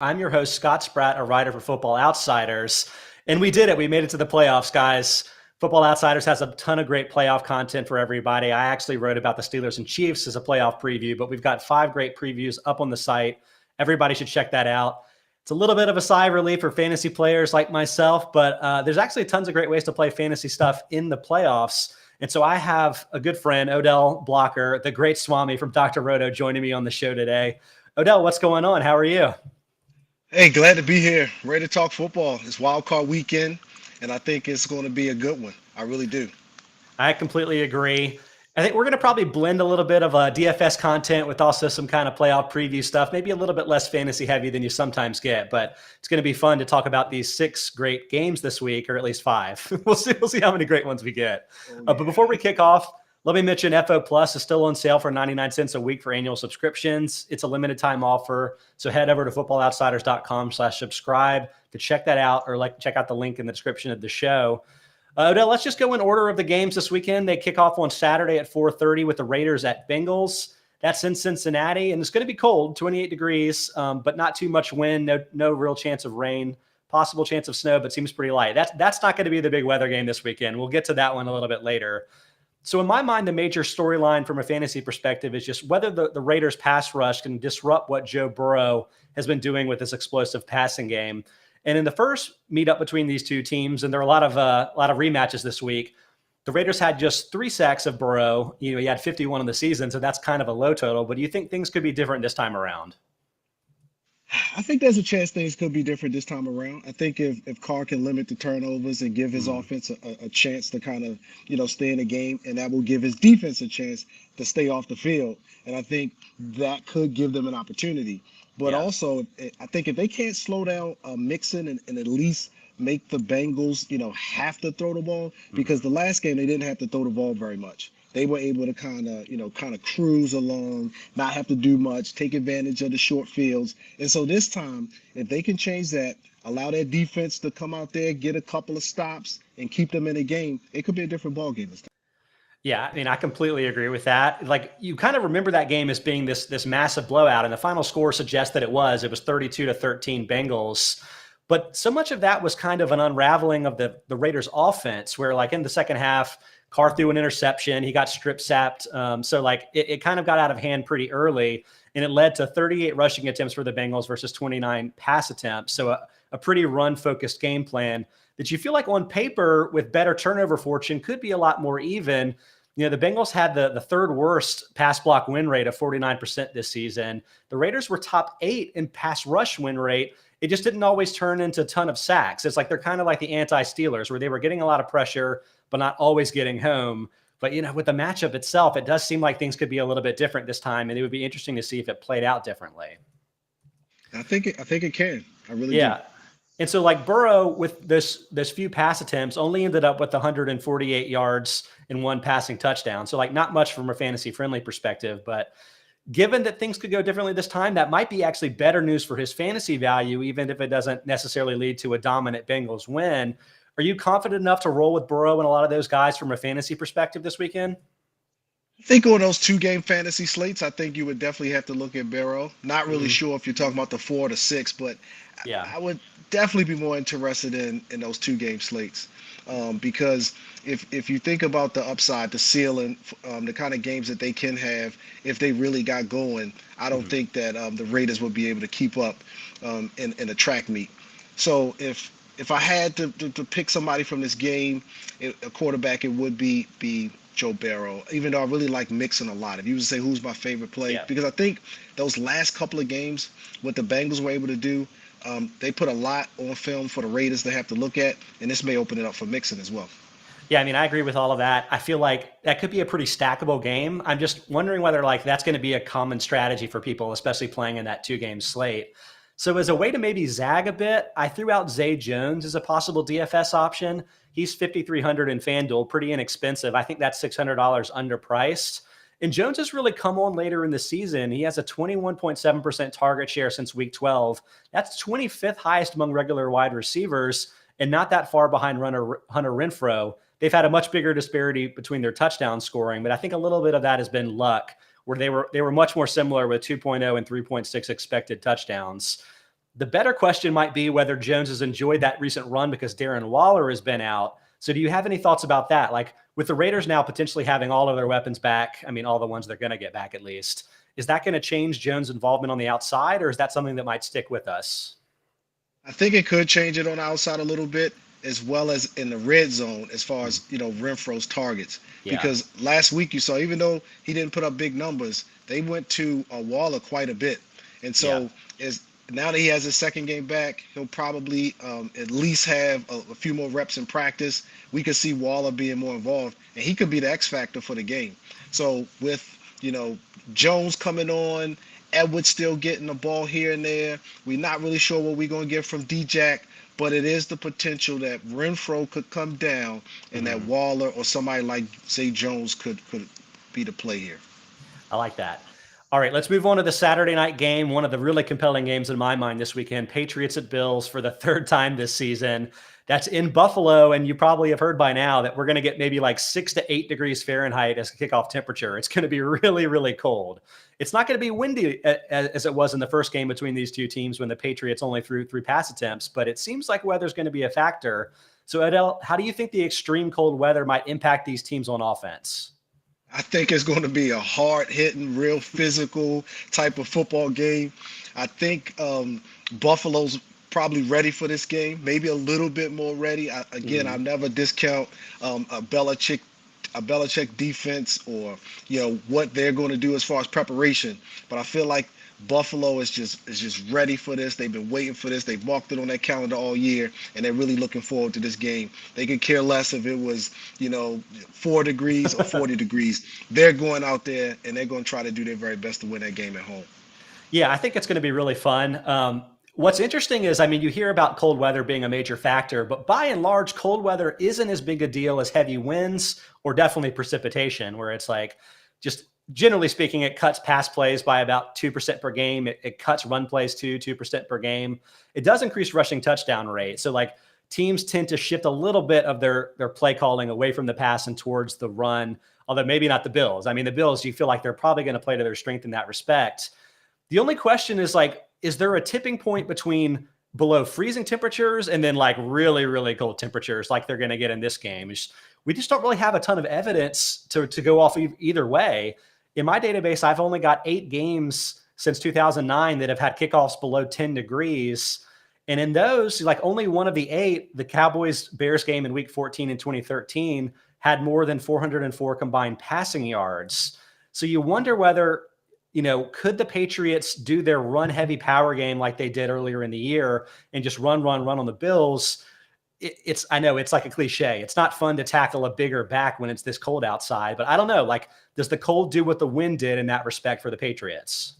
I'm your host, Scott Spratt, a writer for Football Outsiders. And we did it. We made it to the playoffs, guys. Football Outsiders has a ton of great playoff content for everybody. I actually wrote about the Steelers and Chiefs as a playoff preview, but we've got 5 great previews up on the site. Everybody should check that out. It's a little bit of a sigh of relief for fantasy players like myself, but there's actually tons of great ways to play fantasy stuff in the playoffs. And so I have a good friend, Odell Blocker, the great Swami from Dr. Roto, joining me on the show today. Odell, what's going on? How are you? Hey, glad to be here. Ready to talk football. It's Wildcard Weekend, and I think it's going to be a good one. I really do. I completely agree. I think we're going to probably blend a little bit of DFS content with also some kind of playoff preview stuff, maybe a little bit less fantasy heavy than you sometimes get, but it's going to be fun to talk about these 6 great games this week, or at least 5. We'll see how many great ones we get. But before we kick off, let me mention FO Plus is still on sale for 99 cents a week for annual subscriptions. It's a limited time offer. So head over to footballoutsiders.com/subscribe to check that out, or check out the link in the description of the show. Odell, let's just go in order of the games this weekend. They kick off on Saturday at 4:30 with the Raiders at Bengals. That's in Cincinnati, and it's going to be cold, 28 degrees, but not too much wind, no real chance of rain, possible chance of snow, but seems pretty light. That's not going to be the big weather game this weekend. We'll get to that one a little bit later. So in my mind, the major storyline from a fantasy perspective is just whether the Raiders pass rush can disrupt what Joe Burrow has been doing with this explosive passing game. And in the first meetup between these two teams, and there are a lot of rematches this week, the Raiders had just 3 sacks of Burrow. He had 51 in the season, so that's kind of a low total. But do you think things could be different this time around? I think there's a chance things could be different this time around. I think if Carr can limit the turnovers and give his offense a chance to kind of, stay in the game, and that will give his defense a chance to stay off the field. And I think that could give them an opportunity. But Yeah. also, I think if they can't slow down Mixon and at least make the Bengals, have to throw the ball, because the last game they didn't have to throw the ball very much. They were able to kind of cruise along, not have to do much, take advantage of the short fields. And so this time, if they can change that, allow their defense to come out there, get a couple of stops, and keep them in the game, it could be a different ball game this time. Yeah, I mean, I completely agree with that. Like, you kind of remember that game as being this massive blowout, and the final score suggests that it was 32-13 Bengals. But so much of that was kind of an unraveling of the Raiders offense, where like in the second half, Carr threw an interception, he got strip sapped. So like it kind of got out of hand pretty early, and it led to 38 rushing attempts for the Bengals versus 29 pass attempts. So a pretty run-focused game plan that you feel like on paper with better turnover fortune could be a lot more even. The Bengals had the third worst pass block win rate of 49% this season. The Raiders were top 8 in pass rush win rate. It just didn't always turn into a ton of sacks. It's like they're kind of like the anti-Steelers, where they were getting a lot of pressure, but not always getting home. But, with the matchup itself, it does seem like things could be a little bit different this time, and it would be interesting to see if it played out differently. I think it can. I really do. Yeah. And so like Burrow with this few pass attempts only ended up with 148 yards and 1 passing touchdown. So like not much from a fantasy friendly perspective, but given that things could go differently this time, that might be actually better news for his fantasy value, even if it doesn't necessarily lead to a dominant Bengals win. Are you confident enough to roll with Burrow and a lot of those guys from a fantasy perspective this weekend? I think on those 2-game fantasy slates, I think you would definitely have to look at Barrow. Not really sure if you're talking about the 4 or the 6, but Yeah. I would definitely be more interested in those 2-game slates, because if you think about the upside, the ceiling, the kind of games that they can have if they really got going, I don't think that the Raiders would be able to keep up in a track meet. So if I had to pick somebody from this game, a quarterback, it would be Joe Burrow, even though I really like Mixon a lot. If you would say who's my favorite play, Yeah. because I think those last couple of games, what the Bengals were able to do, they put a lot on film for the Raiders to have to look at, and this may open it up for Mixon as well. Yeah, I mean, I agree with all of that. I feel like that could be a pretty stackable game. I'm just wondering whether like that's going to be a common strategy for people, especially playing in that 2-game slate. So as a way to maybe zag a bit, I threw out Zay Jones as a possible DFS option. He's 5,300 in FanDuel, pretty inexpensive. I think that's $600 underpriced. And Jones has really come on later in the season. He has a 21.7% target share since week 12. That's 25th highest among regular wide receivers, and not that far behind Hunter Renfrow. They've had a much bigger disparity between their touchdown scoring, but I think a little bit of that has been luck, where they were much more similar with 2.0 and 3.6 expected touchdowns. The better question might be whether Jones has enjoyed that recent run because Darren Waller has been out. So do you have any thoughts about that? Like with the Raiders now potentially having all of their weapons back, I mean, all the ones they're going to get back at least, is that going to change Jones' involvement on the outside, or is that something that might stick with us? I think it could change it on the outside a little bit, as well as in the red zone, as far as Renfro's targets. Yeah. Because last week you saw, even though he didn't put up big numbers, they went to Waller quite a bit, and so now that he has his second game back, he'll probably at least have a few more reps in practice. We could see Waller being more involved, and he could be the X factor for the game. So with Jones coming on, Edwards still getting the ball here and there. We're not really sure what we're going to get from D-Jack, but it is the potential that Renfro could come down and that Waller or somebody like Zay Jones could be the play here. I like that. All right, let's move on to the Saturday night game, one of the really compelling games in my mind this weekend, Patriots at Bills for the third time this season. That's in Buffalo, and you probably have heard by now that we're going to get maybe like 6 to 8 degrees Fahrenheit as a kickoff temperature. It's going to be really, really cold. It's not going to be windy as it was in the first game between these two teams when the Patriots only threw 3 pass attempts, but it seems like weather's going to be a factor. So, Odell, how do you think the extreme cold weather might impact these teams on offense? I think it's going to be a hard-hitting, real physical type of football game. I think Buffalo's probably ready for this game, maybe a little bit more ready. I'll never discount a Belichick defense or what they're going to do as far as preparation. But I feel like Buffalo is just ready for this. They've been waiting for this. They've marked it on their calendar all year, and they're really looking forward to this game. They could care less if it was 4 degrees or 40 degrees. They're going out there, and they're going to try to do their very best to win that game at home. Yeah, I think it's going to be really fun. What's interesting is, you hear about cold weather being a major factor, but by and large, cold weather isn't as big a deal as heavy winds or definitely precipitation, where it's like just generally speaking, it cuts pass plays by about 2% per game. It cuts run plays 2% per game. It does increase rushing touchdown rate. So like teams tend to shift a little bit of their play calling away from the pass and towards the run, although maybe not the Bills. The Bills, you feel like they're probably going to play to their strength in that respect. The only question is is there a tipping point between below freezing temperatures and then like really, really cold temperatures like they're going to get in this game? We just don't really have a ton of evidence to go off either way. In my database, I've only got 8 games since 2009 that have had kickoffs below 10 degrees. And in those, like only one of the 8, the Cowboys-Bears game in week 14 in 2013, had more than 404 combined passing yards. So you wonder whether, could the Patriots do their run-heavy power game like they did earlier in the year and just run on the Bills? I know it's like a cliche. It's not fun to tackle a bigger back when it's this cold outside, but I don't know. Like, does the cold do what the wind did in that respect for the Patriots?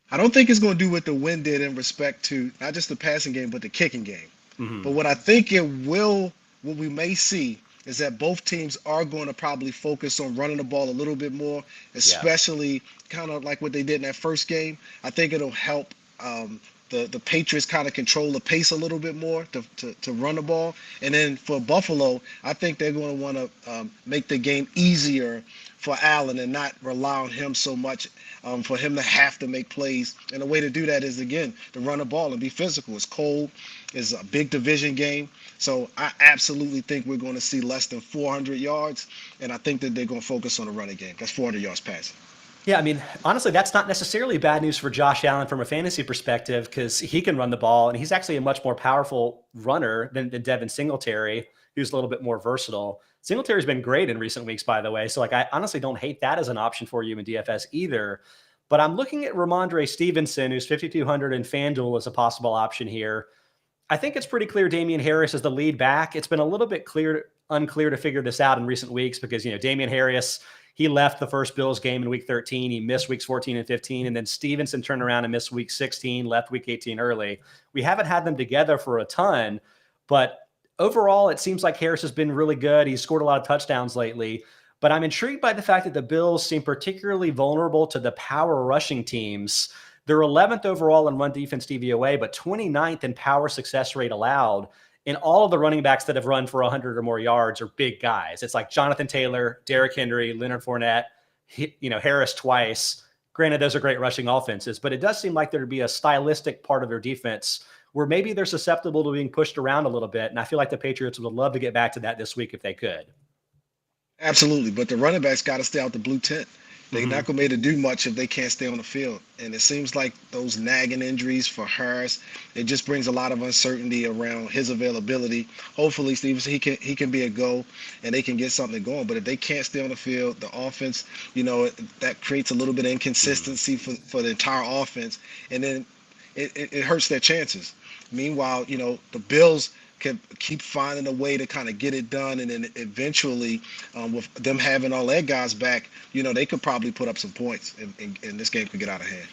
I don't think it's going to do what the wind did in respect to not just the passing game, but the kicking game. Mm-hmm. But what I think what we may see is that both teams are going to probably focus on running the ball a little bit more, especially kind of like what they did in that first game. I think it'll help the Patriots kind of control the pace a little bit more to run the ball. And then for Buffalo, I think they're going to want to make the game easier for Allen and not rely on him so much, for him to have to make plays. And the way to do that is, again, to run the ball and be physical. It's cold. It's a big division game. So I absolutely think we're going to see less than 400 yards, and I think that they're going to focus on the running game. That's 400 yards passing. Yeah, honestly, that's not necessarily bad news for Josh Allen from a fantasy perspective because he can run the ball, and he's actually a much more powerful runner than Devin Singletary, who's a little bit more versatile. Singletary's been great in recent weeks, by the way. So, I honestly don't hate that as an option for you in DFS either. But I'm looking at Rhamondre Stevenson, who's 5,200 in FanDuel as a possible option here. I think it's pretty clear Damian Harris is the lead back. It's been a little bit unclear to figure this out in recent weeks because, Damian Harris, he left the first Bills game in week 13. He missed weeks 14 and 15. And then Stevenson turned around and missed week 16, left week 18 early. We haven't had them together for a ton, but overall, it seems like Harris has been really good. He's scored a lot of touchdowns lately. But I'm intrigued by the fact that the Bills seem particularly vulnerable to the power rushing teams. They're 11th overall in run defense DVOA, but 29th in power success rate allowed. And all of the running backs that have run for 100 or more yards are big guys. It's like Jonathan Taylor, Derrick Henry, Leonard Fournette, Harris twice, Granted, those are great rushing offenses, but it does seem like there'd be a stylistic part of their defense where maybe they're susceptible to being pushed around a little bit. And I feel like the Patriots would love to get back to that this week if they could. Absolutely, but the running backs got to stay out the blue tent. They're Mm-hmm. not going to be able to do much if they can't stay on the field. And it seems like those nagging injuries for Harris, it just brings a lot of uncertainty around his availability. Hopefully, Stevenson, he can be a go and they can get something going. But if they can't stay on the field, the offense, that creates a little bit of inconsistency for the entire offense. And then it hurts their chances. Meanwhile, the Bills can keep finding a way to kind of get it done, and then eventually, with them having all their guys back, they could probably put up some points, and this game could get out of hand.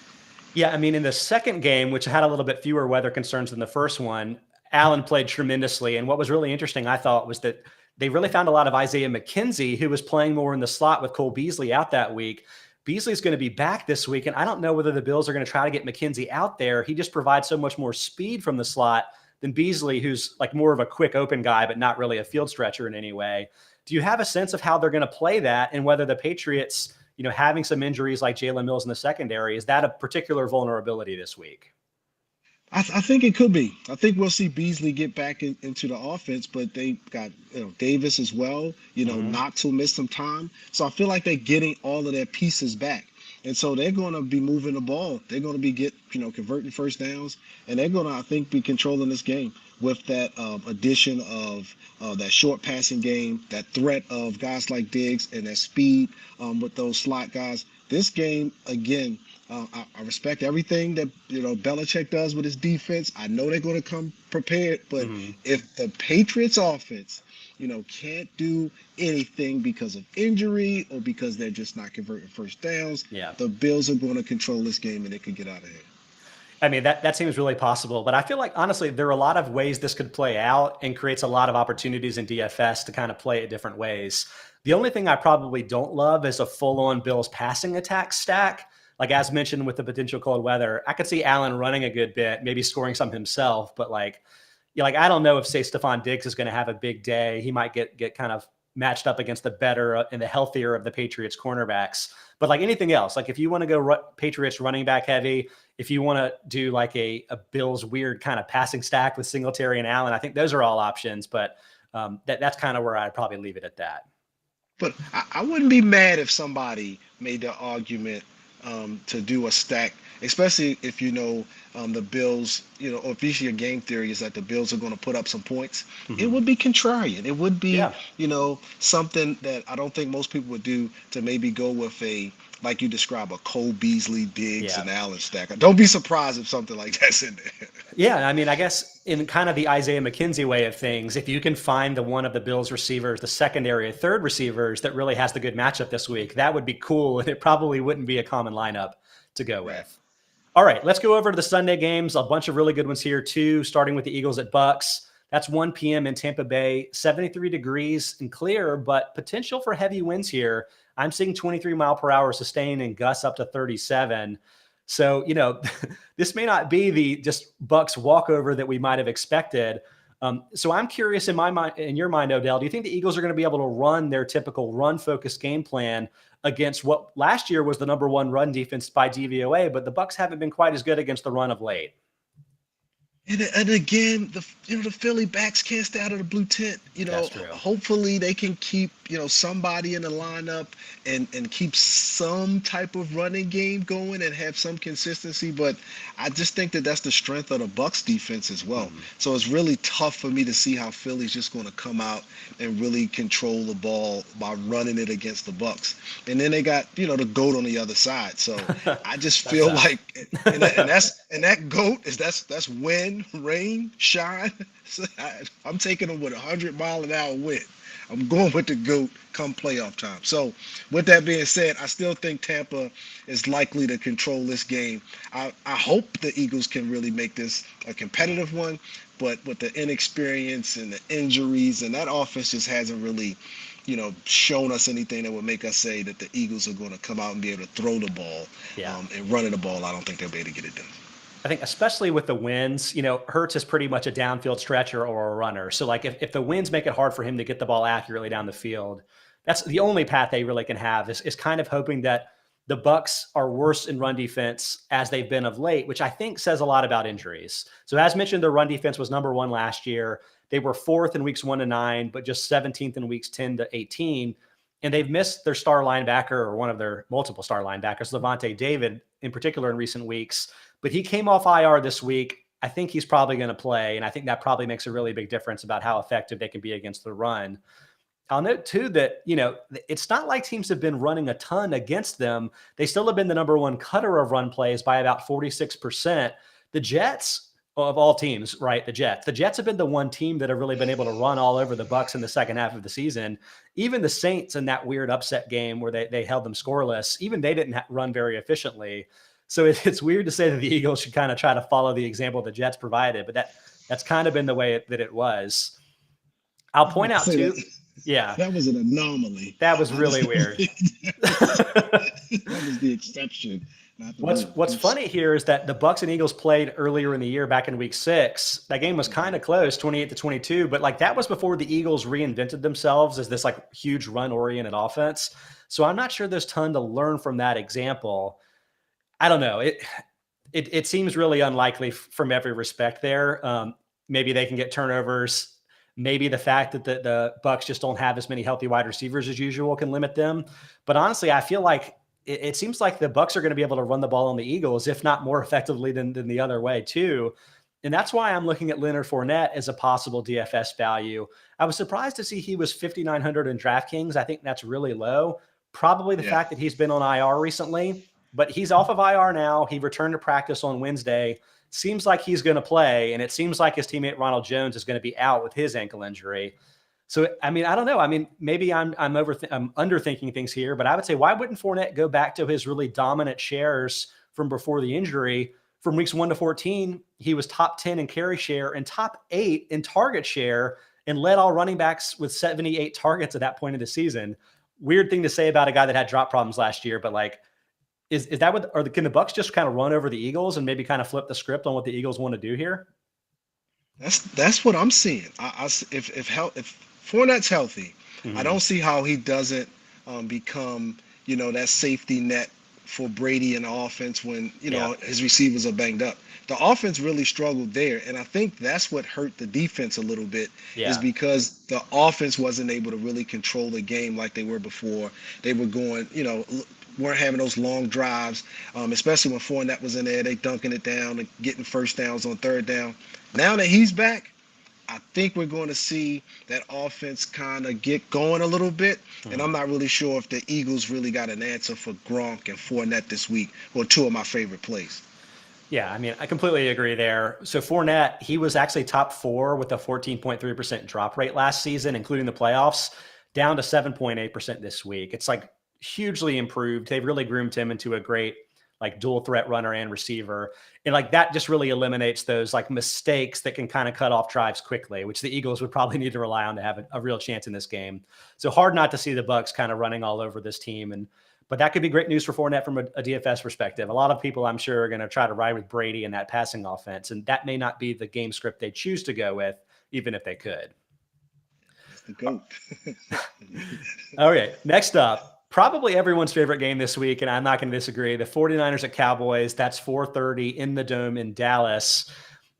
Yeah, I mean, in the second game, which had a little bit fewer weather concerns than the first one, Allen played tremendously. And what was really interesting, I thought, was that they really found a lot of Isaiah McKenzie, who was playing more in the slot with Cole Beasley out that week. Beasley's going to be back this week, and I don't know whether the Bills are going to try to get McKenzie out there. He just provides so much more speed from the slot than Beasley, who's like more of a quick open guy, but not really a field stretcher in any way. Do you have a sense of how they're going to play that, and whether the Patriots, having some injuries like Jalen Mills in the secondary, is that a particular vulnerability this week? I think it could be. I think we'll see Beasley get back into the offense, but they got Davis as well. Knox will miss some time, so I feel like they're getting all of their pieces back. And so they're going to be moving the ball. They're going to be converting first downs, and they're going to, I think, be controlling this game with that addition of that short passing game, that threat of guys like Diggs, and that speed with those slot guys. This game, again, I respect everything that Belichick does with his defense. I know they're going to come prepared, but if the Patriots offense can't do anything because of injury or because they're just not converting first downs, the Bills are going to control this game and it could get out of hand. I mean, that seems really possible, but I feel like, honestly, there are a lot of ways this could play out and creates a lot of opportunities in DFS to kind of play it different ways. The only thing I probably don't love is a full-on Bills passing attack stack. Like, as mentioned with the potential cold weather, I could see Allen running a good bit, maybe scoring some himself, but I don't know if, say, Stephon Diggs is going to have a big day. He might get kind of matched up against the better and the healthier of the Patriots cornerbacks. But like anything else, like if you want to go Patriots running back heavy, if you want to do like a Bills weird kind of passing stack with Singletary and Allen, I think those are all options. But that's kind of where I'd probably leave it at that. But I wouldn't be mad if somebody made the argument to do a stack, especially if the Bills, or if your game theory is that the Bills are going to put up some points. It would be contrarian. It would be, something that I don't think most people would do, to maybe go with like you describe, a Cole Beasley, Diggs, and Allen stack. Don't be surprised if something like that's in there. Yeah, I mean, I guess in kind of the Isaiah McKenzie way of things, if you can find the one of the Bills receivers, the secondary or third receivers that really has the good matchup this week, that would be cool, and it probably wouldn't be a common lineup to go with. All right, let's go over to the Sunday games. A bunch of really good ones here too, starting with the Eagles at Bucs. That's 1 p.m. in Tampa Bay, 73 degrees and clear, but potential for heavy winds here. I'm seeing 23 mile per hour sustained and gusts up to 37. So, this may not be the just Bucs walkover that we might have expected. So I'm curious in your mind, Odell, do you think the Eagles are going to be able to run their typical run-focused game plan against what last year was the number one run defense by DVOA, but the Bucs haven't been quite as good against the run of late? And again, the Philly backs can't stay out of the blue tent. Hopefully they can keep somebody in the lineup and keep some type of running game going and have some consistency. But I just think that's the strength of the Bucs defense as well. So it's really tough for me to see how Philly's just going to come out and really control the ball by running it against the Bucs. And then they got the GOAT on the other side. So I just feel like and that GOAT is that's wind, rain, shine. So I'm taking them with 100-mile-an-hour wind. I'm going with the GOAT come playoff time. So with that being said, I still think Tampa is likely to control this game. I hope the Eagles can really make this a competitive one, but with the inexperience and the injuries, and that offense just hasn't really shown us anything that would make us say that the Eagles are going to come out and be able to throw the ball and running the ball. I don't think they'll be able to get it done. I think especially with the winds, Hurts is pretty much a downfield stretcher or a runner. So like if the winds make it hard for him to get the ball accurately down the field, that's the only path they really can have is kind of hoping that the Bucs are worse in run defense as they've been of late, which I think says a lot about injuries. So as mentioned, their run defense was number 1 last year. They were 4th in weeks 1 to 9, but just 17th in weeks 10 to 18. And they've missed their star linebacker, or one of their multiple star linebackers, Levante David, in particular in recent weeks. But he came off IR this week. I think he's probably going to play, and I think that probably makes a really big difference about how effective they can be against the run. I'll note too that, it's not like teams have been running a ton against them. They still have been the number 1 cutter of run plays by about 46%. The Jets, of all teams, right? The Jets have been the one team that have really been able to run all over the Bucs in the second half of the season. Even the Saints in that weird upset game where they held them scoreless, even they didn't run very efficiently. So it's weird to say that the Eagles should kind of try to follow the example the Jets provided, but that's kind of been the way that it was. I'll point out too. Yeah. That was an anomaly. That was really weird. That was the exception. What's funny here is that the Bucs and Eagles played earlier in the year back in week 6. That game was kind of close, 28-22, but that was before the Eagles reinvented themselves as this huge run-oriented offense. So I'm not sure there's a ton to learn from that example. I don't know. It seems really unlikely from every respect there. Maybe they can get turnovers. Maybe the fact that the Bucs just don't have as many healthy wide receivers as usual can limit them. But honestly, I feel like it seems like the Bucs are going to be able to run the ball on the Eagles, if not more effectively than the other way too. And that's why I'm looking at Leonard Fournette as a possible DFS value. I was surprised to see he was 5,900 in DraftKings. I think that's really low. Probably the fact that he's been on IR recently, but he's off of IR now. He returned to practice on Wednesday. Seems like he's going to play, and it seems like his teammate Ronald Jones is going to be out with his ankle injury. So, I don't know. Maybe I'm underthinking things here, but I would say, why wouldn't Fournette go back to his really dominant shares from before the injury? From weeks 1 to 14, he was top 10 in carry share and top 8 in target share, and led all running backs with 78 targets at that point of the season. Weird thing to say about a guy that had drop problems last year, but is that what, or can the Bucs just kind of run over the Eagles and maybe kind of flip the script on what the Eagles want to do here? That's what I'm seeing. If Fournette's healthy, I don't see how he doesn't become that safety net for Brady and the offense when his receivers are banged up. The offense really struggled there, and I think that's what hurt the defense a little bit. Is because the offense wasn't able to really control the game like they were before. They were going, weren't having those long drives, especially when Fournette was in there. They dunking it down and getting first downs on third down. Now that he's back, I think we're going to see that offense kind of get going a little bit. And I'm not really sure if the Eagles really got an answer for Gronk and Fournette this week, or 2 of my favorite plays. Yeah, I completely agree there. So Fournette, he was actually top 4 with a 14.3% drop rate last season, including the playoffs, down to 7.8% this week. It's hugely improved. They've really groomed him into a great dual threat runner and receiver. And that just really eliminates those mistakes that can kind of cut off drives quickly, which the Eagles would probably need to rely on to have a real chance in this game. So hard not to see the Bucs kind of running all over this team. But that could be great news for Fournette from a DFS perspective. A lot of people, I'm sure, are going to try to ride with Brady in that passing offense. And that may not be the game script they choose to go with, even if they could. That's the GOAT. Okay, next up. Probably everyone's favorite game this week, and I'm not going to disagree. The 49ers at Cowboys, that's 4:30 in the Dome in Dallas.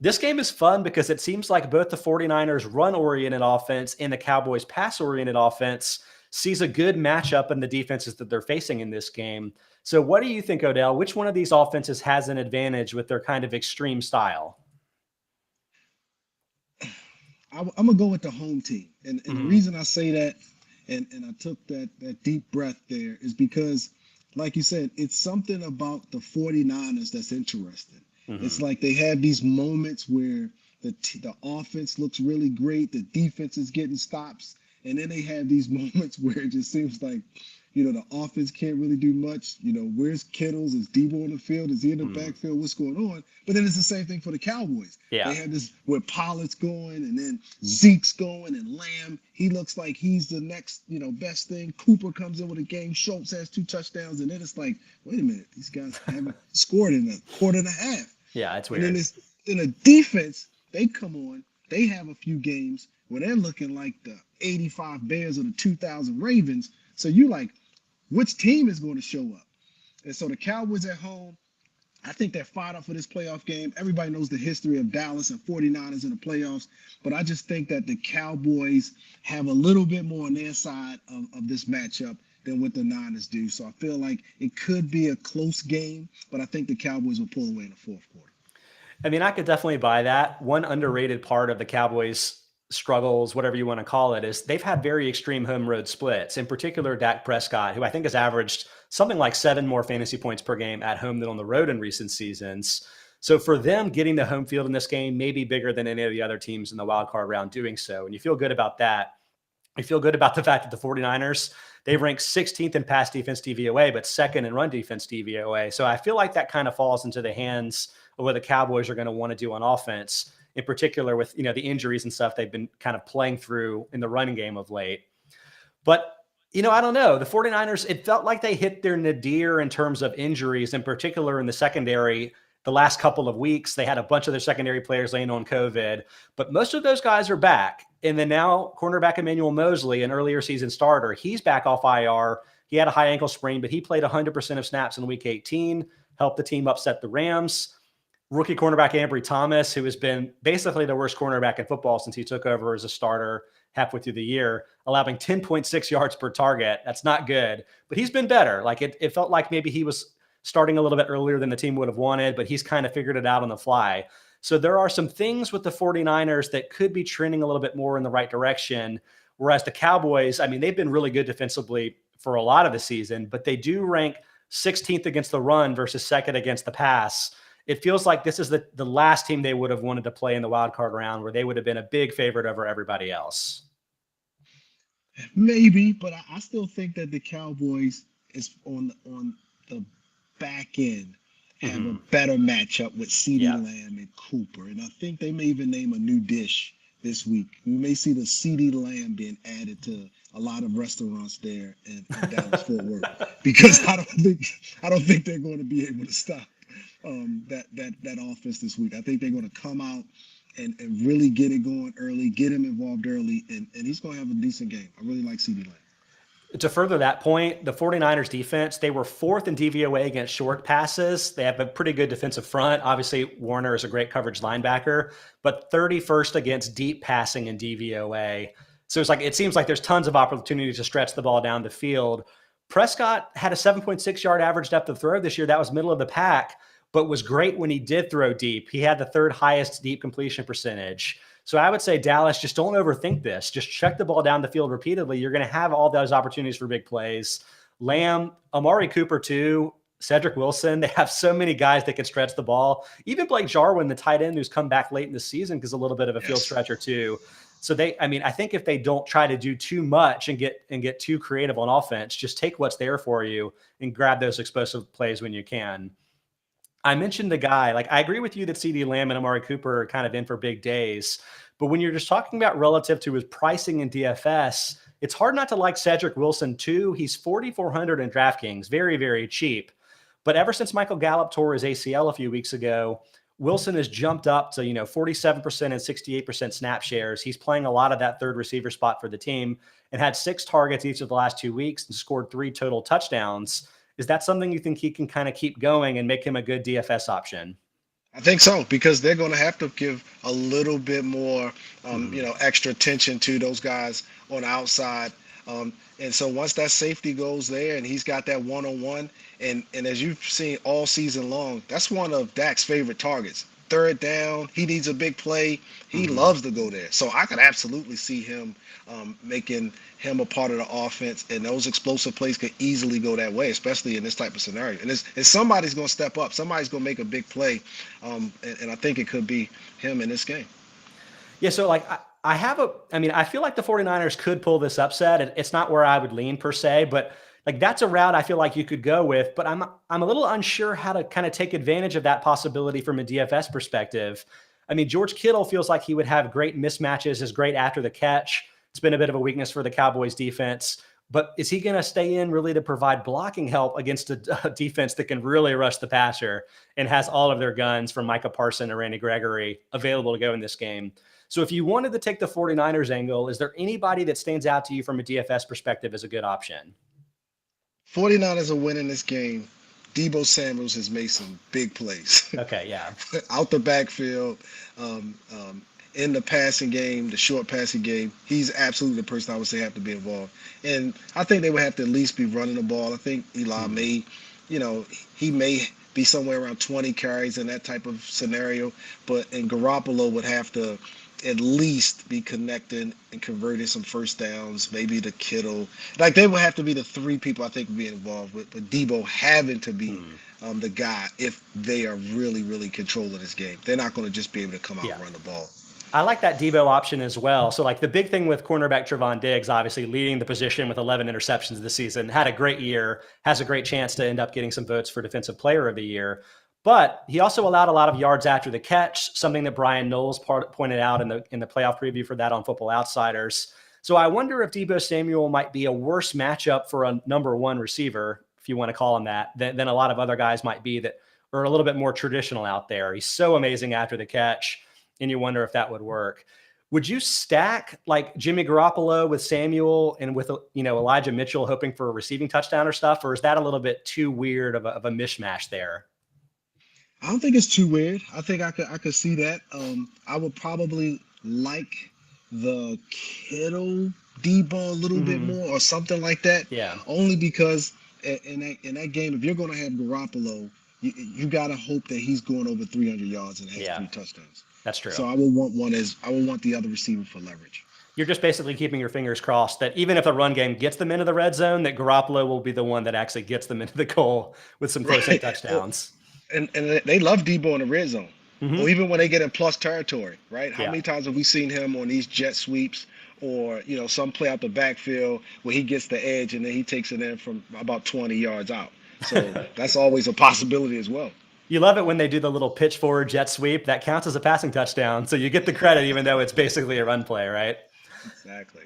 This game is fun because it seems like both the 49ers run-oriented offense and the Cowboys pass-oriented offense sees a good matchup in the defenses that they're facing in this game. So what do you think, Odell? Which one of these offenses has an advantage with their kind of extreme style? I'm going to go with the home team. And the reason I say that, and I took that deep breath there, is because, like you said, it's something about the 49ers that's interesting. It's like they have these moments where the offense looks really great, the defense is getting stops, and then they have these moments where it just seems like, the offense can't really do much. Where's Kittles? Is Debo on the field? Is he in the backfield? What's going on? But then it's the same thing for the Cowboys. Yeah. They have this where Pollard's going, and then Zeke's going, and Lamb, he looks like he's the next, best thing. Cooper comes in with a game. Schultz has 2 touchdowns, and then it's like, wait a minute, these guys haven't scored in a quarter and a half. Yeah, it's weird. And then in a defense, they come on, they have a few games where they're looking like the 85 Bears or the 2000 Ravens. So you which team is going to show up? And so the Cowboys at home, I think they're fired up for this playoff game. Everybody knows the history of Dallas and 49ers in the playoffs, but I just think that the Cowboys have a little bit more on their side of this matchup than what the Niners do. So I feel like it could be a close game, but I think the Cowboys will pull away in the fourth quarter. I mean, I could definitely buy that. One underrated part of the Cowboys' struggles, whatever you want to call it, is they've had very extreme home road splits. In particular, Dak Prescott, who I think has averaged something like 7 more fantasy points per game at home than on the road in recent seasons. So for them, getting the home field in this game may be bigger than any of the other teams in the wild card round doing so. And you feel good about that. You feel good about the fact that the 49ers, they rank 16th in pass defense DVOA, but second in run defense DVOA. So I feel like that kind of falls into the hands of what the Cowboys are going to want to do on offense, in particular with, the injuries and stuff they've been kind of playing through in the running game of late. But, I don't know. The 49ers, it felt like they hit their nadir in terms of injuries, in particular in the secondary. The last couple of weeks, they had a bunch of their secondary players laying on COVID, but most of those guys are back. And then now cornerback Emmanuel Mosley, an earlier season starter, he's back off IR. He had a high ankle sprain, but he played 100% of snaps in week 18, helped the team upset the Rams. Rookie cornerback Ambry Thomas, who has been basically the worst cornerback in football since he took over as a starter halfway through the year, allowing 10.6 yards per target. That's not good, but he's been better. Like it felt like maybe he was starting a little bit earlier than the team would have wanted, but he's kind of figured it out on the fly. So there are some things with the 49ers that could be trending a little bit more in the right direction. Whereas the Cowboys, I mean, they've been really good defensively for a lot of the season, but they do rank 16th against the run versus second against the pass. It feels like this is the last team they would have wanted to play in the wild card round, where they would have been a big favorite over everybody else. Maybe, but I still think that the Cowboys is on the back end have a better matchup with CeeDee Lamb and Cooper. And I think they may even name a new dish this week. We may see the CeeDee Lamb being added to a lot of restaurants there in Dallas Fort Worth, because I don't think they're going to be able to stop that offense this week. I think they're going to come out and really get it going early, get him involved early, and he's going to have a decent game. I really like CeeDee Lamb. To further that point, the 49ers defense, they were 4th in DVOA against short passes. They have a pretty good defensive front. Obviously, Warner is a great coverage linebacker, but 31st against deep passing in DVOA. So it seems like there's tons of opportunity to stretch the ball down the field. Prescott had a 7.6 yard average depth of throw this year. That was middle of the pack, but was great when he did throw deep. He had the 3rd highest deep completion percentage. So I would say, Dallas, just don't overthink this. Just check the ball down the field repeatedly. You're going to have all those opportunities for big plays. Lamb, Amari Cooper too, Cedric Wilson. They have so many guys that can stretch the ball. Even Blake Jarwin, the tight end who's come back late in the season, because a little bit of a field stretcher too. So I think if they don't try to do too much and get too creative on offense, just take what's there for you and grab those explosive plays when you can. I mentioned the guy, I agree with you that CeeDee Lamb and Amari Cooper are kind of in for big days, but when you're just talking about relative to his pricing in DFS, it's hard not to like Cedric Wilson too. He's 4,400 in DraftKings, very, very cheap. But ever since Michael Gallup tore his ACL a few weeks ago, Wilson has jumped up to 47% and 68% snap shares. He's playing a lot of that third receiver spot for the team and had 6 targets each of the last 2 weeks and scored 3 total touchdowns. Is that something you think he can kind of keep going and make him a good DFS option? I think so, because they're going to have to give a little bit more, extra attention to those guys on the outside. And so once that safety goes there and he's got that one-on-one, and as you've seen all season long, that's one of Dak's favorite targets. 3rd down, he needs a big play. He loves to go there. So I could absolutely see him making him a part of the offense, and those explosive plays could easily go that way, especially in this type of scenario. And somebody's going to step up. Somebody's going to make a big play, and I think it could be him in this game. Yeah, so I feel like the 49ers could pull this upset. It's not where I would lean per se, but that's a route I feel like you could go with, but I'm a little unsure how to kind of take advantage of that possibility from a DFS perspective. I mean, George Kittle feels like he would have great mismatches, is great after the catch. It's been a bit of a weakness for the Cowboys defense, but is he going to stay in really to provide blocking help against a defense that can really rush the passer and has all of their guns from Micah Parsons and Randy Gregory available to go in this game? So if you wanted to take the 49ers angle, is there anybody that stands out to you from a DFS perspective as a good option? 49ers are winning this game Deebo Samuels has made some big plays Okay, yeah. out the backfield, um, um, in the passing game, the short passing game. He's absolutely the person I would say have to be involved. And I think they would have to at least be running the ball. I think Eli may, he may be somewhere around 20 carries in that type of scenario, and Garoppolo would have to at least be connecting and converting some first downs, maybe the Kittle. Like they would have to be the three people I think would be involved with, but Debo having to be the guy if they are really, really controlling this game. They're not going to just be able to come out and run the ball. I like that Debo option as well. So like the big thing with cornerback Trevon Diggs, obviously leading the position with 11 interceptions this season, had a great year, has a great chance to end up getting some votes for Defensive Player of the Year. But he also allowed a lot of yards after the catch, something that Brian Knowles pointed out in the playoff preview for that on Football Outsiders. So I wonder if Deebo Samuel might be a worse matchup for a number one receiver, if you want to call him that, than a lot of other guys might be that are a little bit more traditional out there. He's so amazing after the catch, and you wonder if that would work. Would you stack like Jimmy Garoppolo with Samuel and with Elijah Mitchell hoping for a receiving touchdown or stuff, or is that a little bit too weird of a mishmash there? I don't think it's too weird. I think I could see that. I would probably like the Kittle Debo a little bit more or something like that. Yeah. Only because in that game, if you're going to have Garoppolo, you got to hope that he's going over 300 yards and has 3 touchdowns. That's true. So I would want the other receiver for leverage. You're just basically keeping your fingers crossed that even if the run game gets them into the red zone, that Garoppolo will be the one that actually gets them into the goal with some close-in touchdowns. And they love Debo in the red zone, or even when they get in plus territory, right? How many times have we seen him on these jet sweeps or, some play out the backfield where he gets the edge and then he takes it in from about 20 yards out. So that's always a possibility as well. You love it when they do the little pitch forward jet sweep. That counts as a passing touchdown. So you get the credit even though it's basically a run play, right? Exactly.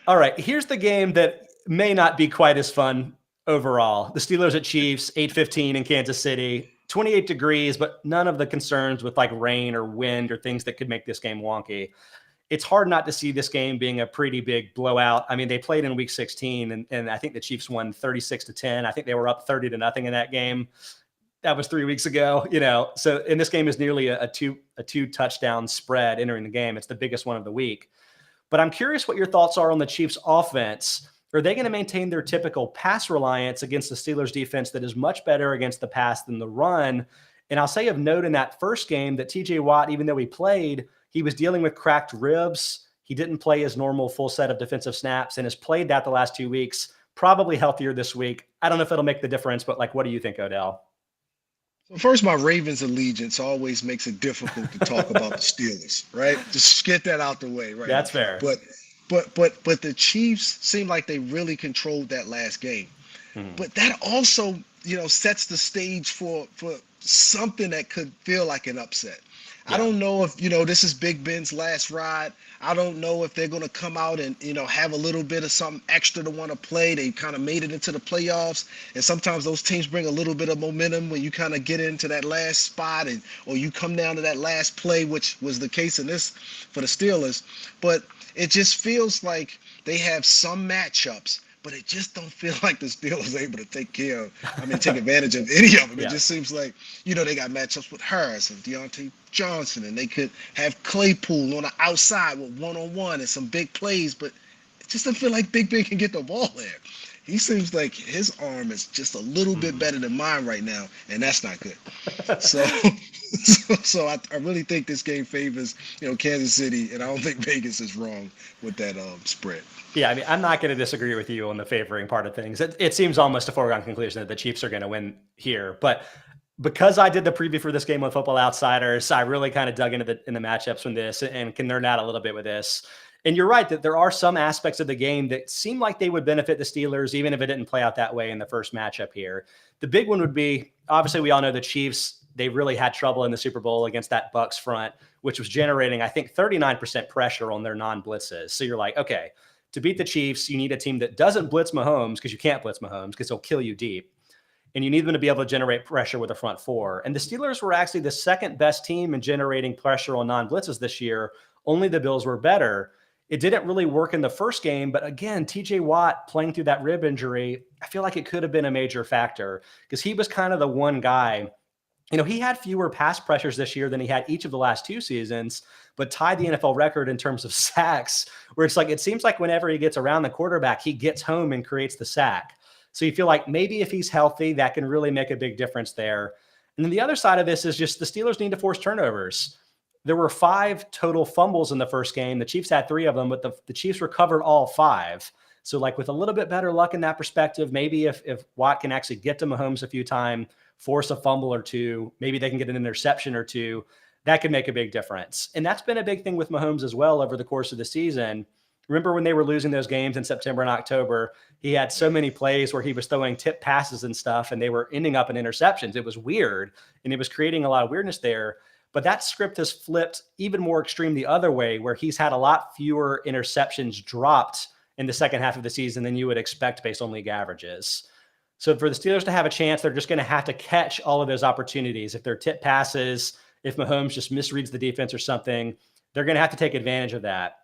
All right, here's the game that may not be quite as fun overall. The Steelers at Chiefs, 8:15 in Kansas City. 28 degrees, but none of the concerns with like rain or wind or things that could make this game wonky. It's hard not to see this game being a pretty big blowout. I mean, they played in week 16 and I think the Chiefs won 36-10. I think they were up 30-0 in that game. That was 3 weeks ago, So, and this game is nearly a two touchdown spread entering the game. It's the biggest one of the week. But I'm curious what your thoughts are on the Chiefs offense. Are they going to maintain their typical pass reliance against the Steelers defense that is much better against the pass than the run? And I'll say of note in that first game that TJ Watt, even though he played, he was dealing with cracked ribs. He didn't play his normal full set of defensive snaps and has played that the last 2 weeks, probably healthier this week. I don't know if it'll make the difference, but what do you think, Odell? So first, my Ravens allegiance always makes it difficult to talk about the Steelers, right? Just get that out the way, right? That's fair. But the Chiefs seem like they really controlled that last game. But that also, sets the stage for something that could feel like an upset. Yeah. I don't know if, this is Big Ben's last ride. I don't know if they're going to come out and, have a little bit of something extra to want to play. They kind of made it into the playoffs. And sometimes those teams bring a little bit of momentum when you kind of get into that last spot or you come down to that last play, which was the case in this for the Steelers. But it just feels like they have some matchups, but it just don't feel like the Steelers are able to take advantage of any of them. Yeah. It just seems like, they got matchups with Harris and Deontay Johnson, and they could have Claypool on the outside with one-on-one and some big plays, but it just doesn't feel like Big Ben can get the ball there. He seems like his arm is just a little bit better than mine right now, and that's not good. So I really think this game favors, Kansas City, and I don't think Vegas is wrong with that spread. Yeah, I mean, I'm not going to disagree with you on the favoring part of things. It seems almost a foregone conclusion that the Chiefs are going to win here, but because I did the preview for this game on Football Outsiders, I really kind of dug into the matchups from this and can nerd out a little bit with this. And you're right that there are some aspects of the game that seem like they would benefit the Steelers, even if it didn't play out that way in the first matchup here. The big one would be, obviously, we all know the Chiefs, they really had trouble in the Super Bowl against that Bucs front, which was generating, I think, 39% pressure on their non-blitzes. So you're like, okay, to beat the Chiefs, you need a team that doesn't blitz Mahomes, because you can't blitz Mahomes because he'll kill you deep. And you need them to be able to generate pressure with the front four. And the Steelers were actually the second best team in generating pressure on non-blitzes this year. Only the Bills were better. It didn't really work in the first game, but again, TJ Watt playing through that rib injury, I feel like it could have been a major factor because he was kind of the one guy. He had fewer pass pressures this year than he had each of the last 2 seasons, but tied the NFL record in terms of sacks, where it's like, it seems like whenever he gets around the quarterback, he gets home and creates the sack. So you feel like maybe if he's healthy, that can really make a big difference there. And then the other side of this is just the Steelers need to force turnovers. There were 5 total fumbles in the first game. The Chiefs had 3 of them, but the Chiefs recovered all 5. So like with a little bit better luck in that perspective, maybe if Watt can actually get to Mahomes a few times, force a fumble or 2, maybe they can get an interception or 2, that could make a big difference. And that's been a big thing with Mahomes as well over the course of the season. Remember when they were losing those games in September and October, he had so many plays where he was throwing tip passes and stuff, and they were ending up in interceptions. It was weird, and it was creating a lot of weirdness there. But that script has flipped even more extreme the other way, where he's had a lot fewer interceptions dropped in the second half of the season than you would expect based on league averages. So for the Steelers to have a chance, they're just going to have to catch all of those opportunities. If they're tip passes, if Mahomes just misreads the defense or something, they're going to have to take advantage of that.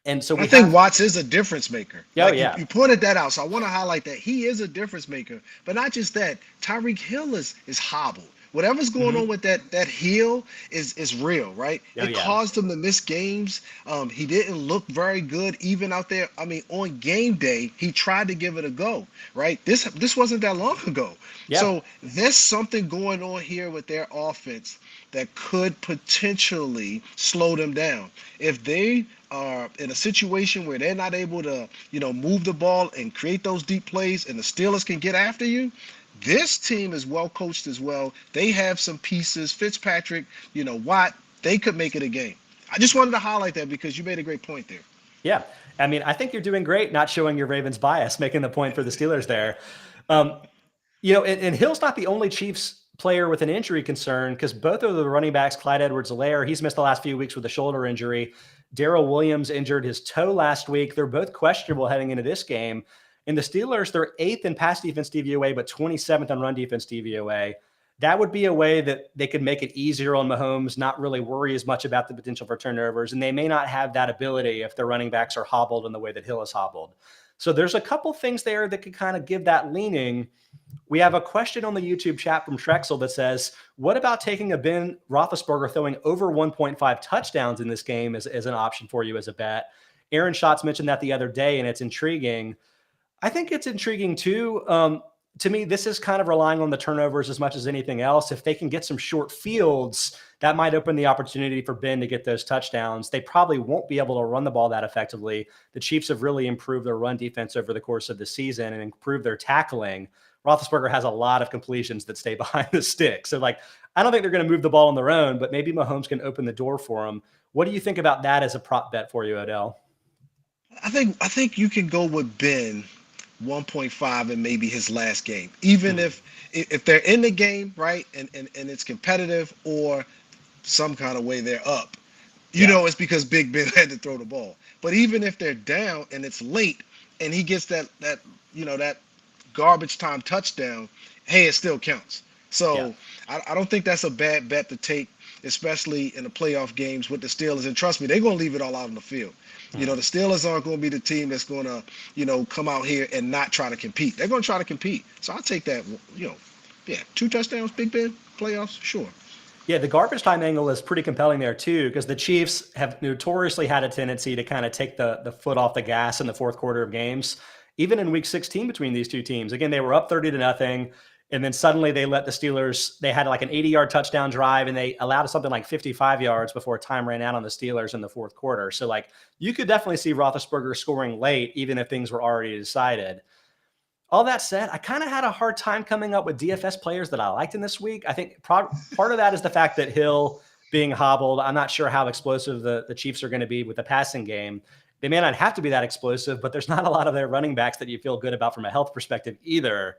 And so I think Watts is a difference maker. Oh, yeah. You pointed that out, so I want to highlight that. He is a difference maker. But not just that, Tyreek Hill is hobbled. Whatever's going on with that heel is real, right? It caused him to miss games. He didn't look very good even out there. I mean, on game day, he tried to give it a go, right? This wasn't that long ago. Yep. So there's something going on here with their offense that could potentially slow them down. If they are in a situation where they're not able to, move the ball and create those deep plays, and the Steelers can get after you, this team is well coached as well. They have some pieces. Fitzpatrick, Watt, they could make it a game. I just wanted to highlight that because you made a great point there. Yeah. I mean, I think you're doing great not showing your Ravens bias, making the point for the Steelers there. And Hill's not the only Chiefs player with an injury concern, because both of the running backs, Clyde Edwards-Helaire, he's missed the last few weeks with a shoulder injury. Darrell Williams injured his toe last week. They're both questionable heading into this game. And the Steelers, they're 8th in pass defense DVOA, but 27th on run defense DVOA. That would be a way that they could make it easier on Mahomes, not really worry as much about the potential for turnovers. And they may not have that ability if their running backs are hobbled in the way that Hill is hobbled. So there's a couple things there that could kind of give that leaning. We have a question on the YouTube chat from Trexel that says, what about taking a Ben Roethlisberger throwing over 1.5 touchdowns in this game as an option for you as a bet? Aaron Schatz mentioned that the other day, and it's intriguing. I think it's intriguing too. To me, this is kind of relying on the turnovers as much as anything else. If they can get some short fields, that might open the opportunity for Ben to get those touchdowns. They probably won't be able to run the ball that effectively. The Chiefs have really improved their run defense over the course of the season and improved their tackling. Roethlisberger has a lot of completions that stay behind the stick. So, I don't think they're going to move the ball on their own, but maybe Mahomes can open the door for them. What do you think about that as a prop bet for you, Odell? I think you can go with Ben 1.5 in maybe his last game, even if they're in the game, right, and it's competitive, or some kind of way they're up. It's because Big Ben had to throw the ball. But even if they're down and it's late and he gets that garbage time touchdown, hey, it still counts. So I don't think that's a bad bet to take, especially in the playoff games with the Steelers. And trust me, they're going to leave it all out on the field. The Steelers aren't going to be the team that's going to, come out here and not try to compete. They're going to try to compete. So I'll take that, 2 touchdowns, Big Ben, playoffs, sure. Yeah, the garbage time angle is pretty compelling there too, because the Chiefs have notoriously had a tendency to kind of take the foot off the gas in the fourth quarter of games. Even in week 16 between these two teams, again, they were up 30-0. And then suddenly they let the Steelers, they had like an 80-yard touchdown drive, and they allowed something like 55 yards before time ran out on the Steelers in the fourth quarter. So you could definitely see Roethlisberger scoring late, even if things were already decided. All that said, I kind of had a hard time coming up with DFS players that I liked in this week. I think part of that is the fact that Hill being hobbled. I'm not sure how explosive the Chiefs are going to be with the passing game. They may not have to be that explosive, but there's not a lot of their running backs that you feel good about from a health perspective either.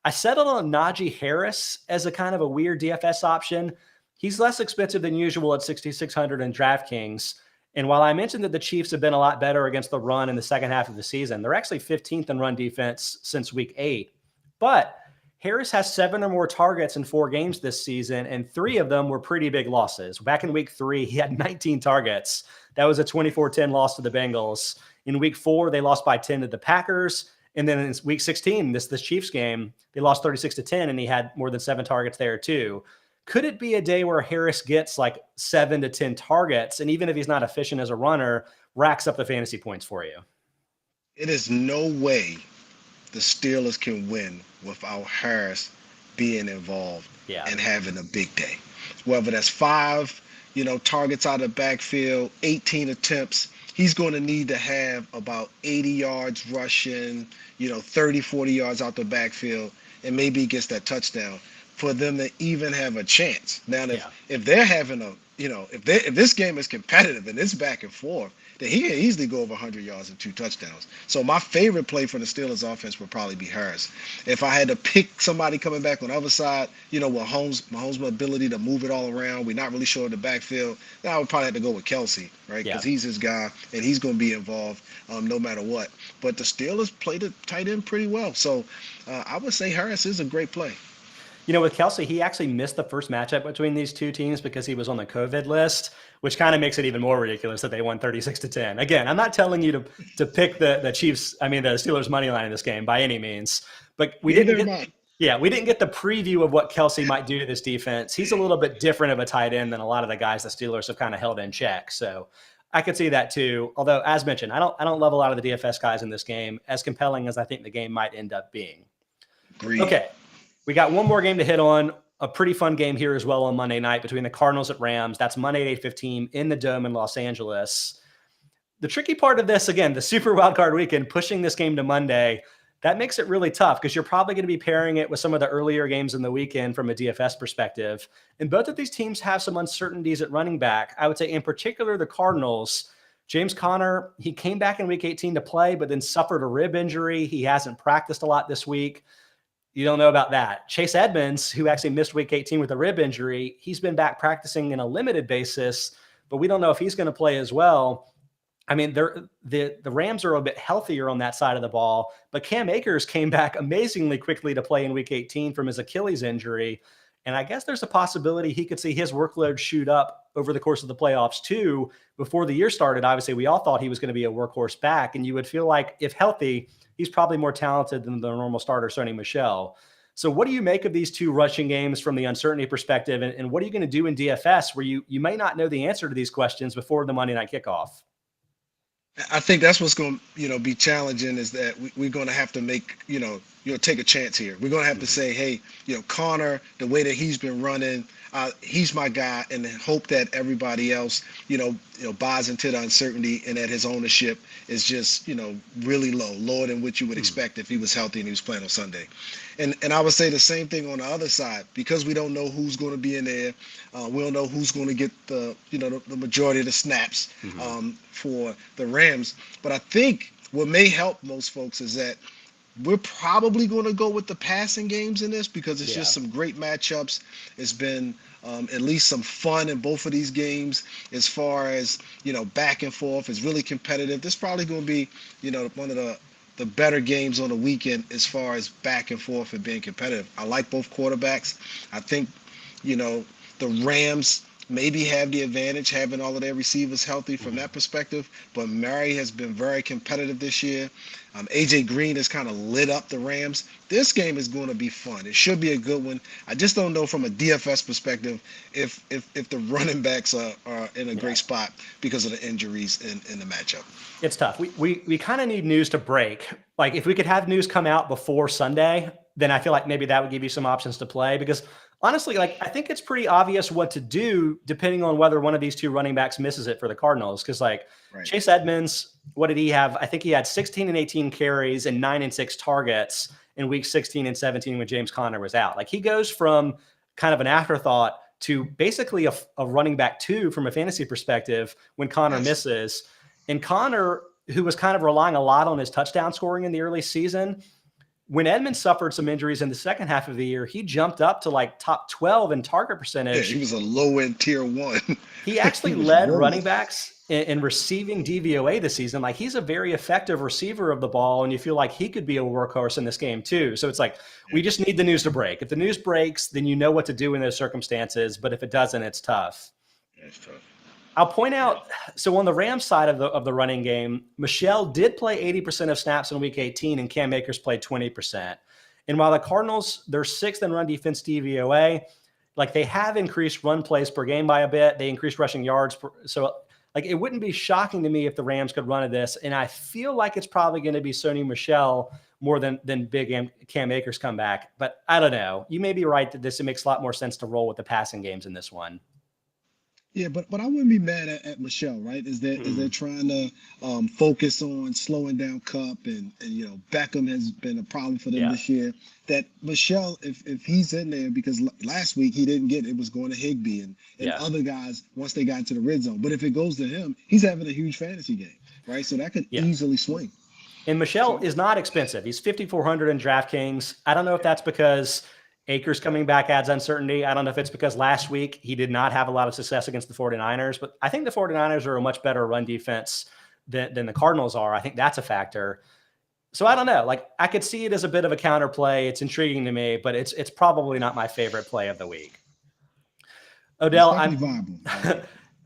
I settled on Najee Harris as a kind of a weird DFS option. He's less expensive than usual at 6,600 in DraftKings. And while I mentioned that the Chiefs have been a lot better against the run in the second half of the season, they're actually 15th in run defense since week 8. But Harris has 7 or more targets in 4 games this season, and 3 of them were pretty big losses. Back in week 3, he had 19 targets. That was a 24-10 loss to the Bengals. In week 4, they lost by 10 to the Packers. And then in week 16, this Chiefs game, they lost 36-10, and he had more than 7 targets there too. Could it be a day where Harris gets like 7 to 10 targets, and even if he's not efficient as a runner, racks up the fantasy points for you? It is no way the Steelers can win without Harris being involved and having a big day. Whether that's 5, targets out of the backfield, 18 attempts, he's going to need to have about 80 yards rushing, 30, 40 yards out the backfield, and maybe he gets that touchdown for them to even have a chance. Now, if they're having if this game is competitive and it's back and forth, then he can easily go over 100 yards and 2 touchdowns. So my favorite play for the Steelers offense would probably be Harris. If I had to pick somebody coming back on the other side, with Mahomes' ability to move it all around, we're not really sure of the backfield, then I would probably have to go with Kelsey, right? Because he's his guy and he's going to be involved no matter what. But the Steelers played the tight end pretty well. So I would say Harris is a great play. With Kelsey, he actually missed the first matchup between these two teams because he was on the COVID list, which kind of makes it even more ridiculous that they won 36-10. Again, I'm not telling you to pick the Steelers money line in this game by any means, but we didn't get the preview of what Kelsey might do to this defense. He's a little bit different of a tight end than a lot of the guys the Steelers have kind of held in check. So I could see that too. Although, as mentioned, I don't love a lot of the DFS guys in this game, as compelling as I think the game might end up being. Agreed. Okay. We got one more game to hit on. A pretty fun game here as well on Monday night between the Cardinals at Rams. That's Monday at 8:15 in the Dome in Los Angeles. The tricky part of this, again, the Super Wildcard Weekend, pushing this game to Monday, that makes it really tough because you're probably going to be pairing it with some of the earlier games in the weekend from a DFS perspective. And both of these teams have some uncertainties at running back. I would say in particular the Cardinals. James Conner, he came back in week 18 to play, but then suffered a rib injury. He hasn't practiced a lot this week. You don't know about that. Chase Edmonds, who actually missed week 18 with a rib injury, he's been back practicing in a limited basis, but we don't know if he's going to play as well. I mean, the Rams are a bit healthier on that side of the ball, but Cam Akers came back amazingly quickly to play in week 18 from his Achilles injury. And I guess there's a possibility he could see his workload shoot up over the course of the playoffs too. Before the year started, obviously, we all thought he was going to be a workhorse back, and you would feel like if healthy, he's probably more talented than the normal starter, Sony Michel. So what do you make of these two rushing games from the uncertainty perspective? And what are you going to do in DFS where you may not know the answer to these questions before the Monday night kickoff? I think that's what's going to, be challenging is that we're going to have to make, take a chance here. We're going to have to say, hey, Connor, the way that he's been running, he's my guy, and hope that everybody else, buys into the uncertainty and that his ownership is just, really lower than what you would expect if he was healthy and he was playing on Sunday. And I would say the same thing on the other side, because we don't know who's going to be in there. We don't know who's going to get the majority of the snaps for the Rams. But I think what may help most folks is that we're probably going to go with the passing games in this because it's just some great matchups. It's been at least some fun in both of these games as far as, back and forth. It's really competitive. This is probably going to be, one of the better games on the weekend as far as back and forth and being competitive. I like both quarterbacks. I think, the Rams maybe have the advantage having all of their receivers healthy from that perspective, but Murray has been very competitive this year. AJ Green has kind of lit up the Rams. This game is going to be fun. It should be a good one. I just don't know from a DFS perspective if the running backs are in a great spot because of the injuries in the matchup. It's tough. We kind of need news to break. Like if we could have news come out before Sunday, then I feel like maybe that would give you some options to play because honestly, I think it's pretty obvious what to do depending on whether one of these two running backs misses it for the Cardinals. Because Chase Edmonds, what did he have? I think he had 16 and 18 carries and 9 and 6 targets in week 16 and 17 when James Conner was out. He goes from kind of an afterthought to basically a running back 2 from a fantasy perspective when Conner misses. And Conner, who was kind of relying a lot on his touchdown scoring in the early season, when Edmonds suffered some injuries in the second half of the year, he jumped up to top 12 in target percentage. Yeah, he was a low-end tier 1. He actually led running backs in receiving DVOA this season. Like, he's a very effective receiver of the ball, and you feel like he could be a workhorse in this game too. So it's like, we just need the news to break. If the news breaks, then you know what to do in those circumstances. But if it doesn't, it's tough. It's tough. I'll point out, so on the Rams side of the running game, Michel did play 80% of snaps in Week 18, and Cam Akers played 20%. And while the Cardinals, they're 6th in run defense DVOA, like, they have increased run plays per game by a bit. They increased rushing yards. So, like, it wouldn't be shocking to me if the Rams could run at this. And I feel like it's probably going to be Sony Michel more than big Cam Akers come back. But I don't know. You may be right that it makes a lot more sense to roll with the passing games in this one. Yeah, but I wouldn't be mad at Michelle, right? Is they're trying to focus on slowing down Cup, and Beckham has been a problem for them this year. That Michelle, if he's in there, because last week he didn't get it, was going to Higbee and other guys once they got into the red zone. But if it goes to him, he's having a huge fantasy game, right? So that could easily swing. And Michel is not expensive. He's $5,400 in DraftKings. I don't know if that's because Akers coming back adds uncertainty. I don't know if it's because last week he did not have a lot of success against the 49ers, but I think the 49ers are a much better run defense than the Cardinals are. I think that's a factor. So I don't know. Like, I could see it as a bit of a counterplay. It's intriguing to me, but it's probably not my favorite play of the week. Odell,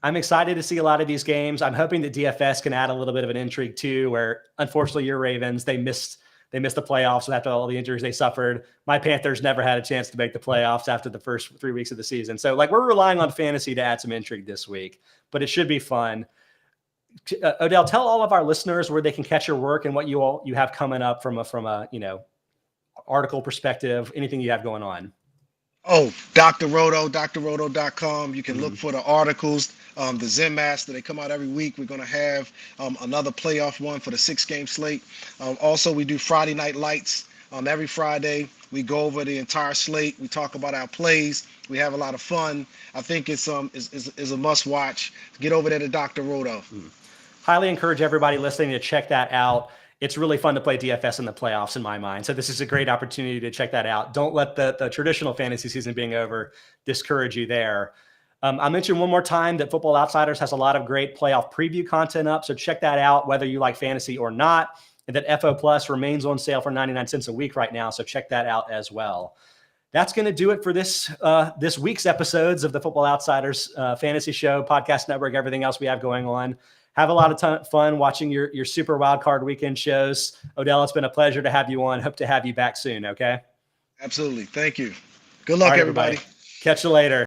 I'm excited to see a lot of these games. I'm hoping that DFS can add a little bit of an intrigue too, where unfortunately your Ravens, they missed the playoffs after all the injuries they suffered. My Panthers never had a chance to make the playoffs after the first 3 weeks of the season. So, like, we're relying on fantasy to add some intrigue this week, but it should be fun. Odell, tell all of our listeners where they can catch your work and what you have coming up from a article perspective, anything you have going on. Oh, Dr. Roto, drroto.com. You can look for the articles, the Zen Master. They come out every week. We're going to have another playoff one for the 6-game slate. Also, we do Friday Night Lights. Every Friday, we go over the entire slate. We talk about our plays. We have a lot of fun. I think it's a must watch. Get over there to Dr. Roto. Highly encourage everybody listening to check that out. It's really fun to play DFS in the playoffs in my mind. So this is a great opportunity to check that out. Don't let the traditional fantasy season being over discourage you there. I mentioned one more time that Football Outsiders has a lot of great playoff preview content up. So check that out, whether you like fantasy or not. And that FO Plus remains on sale for 99 cents a week right now. So check that out as well. That's going to do it for this week's episodes of the Football Outsiders Fantasy Show, Podcast Network, everything else we have going on. Have a lot of fun watching your Super Wildcard Weekend shows. Odell, it's been a pleasure to have you on. Hope to have you back soon, okay? Absolutely. Thank you. Good luck, everybody. Catch you later.